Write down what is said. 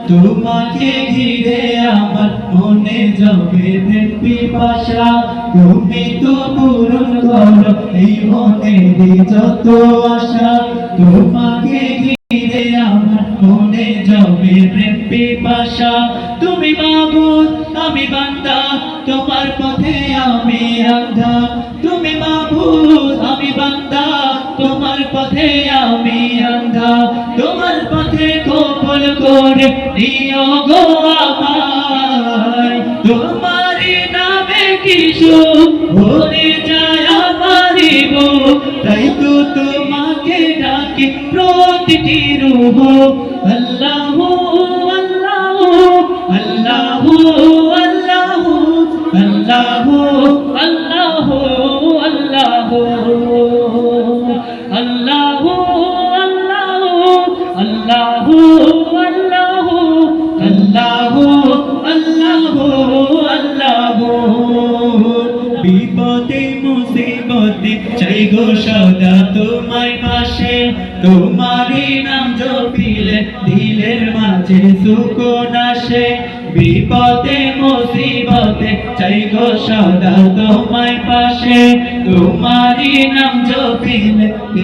তোমাকে ঘিরে আমার মনে যাবে পিপাসা তুমি তো পূরণ করো এই মনেরই যত আশা তোমাকে ঘিরে আমার মনে যাবে পিপাসা তুমি মাবুদ আমি বান্দা তোমার পথে আমি আন্ধা তুমি মাবুদ আমি বান্দা তোমার পথে আমি আন্ধা তোমার পথে কবুল করে নিও গো আমায় তোমার নামে কিছু ভরে যায় আমারি গো তাই তো তোমাকে ডাকি প্রতিটি রূহ আল্লাহু আল্লাহু আল্লাহু আল্লাহু আল্লাহু আল্লাহু আল্লাহু আল্লাহু আল্লাহু আল্লাহু আল্লাহু আল্লাহু আল্লাহু বিপদে মুসিবতে চাই গো সদা তোমার পাশে তোমারই নাম জপিলে দিলের মাঝে সুকুন আসে বিপদে মুসিবতে চাই গো সদা তোমার পাশে তোমারই নাম জপিলে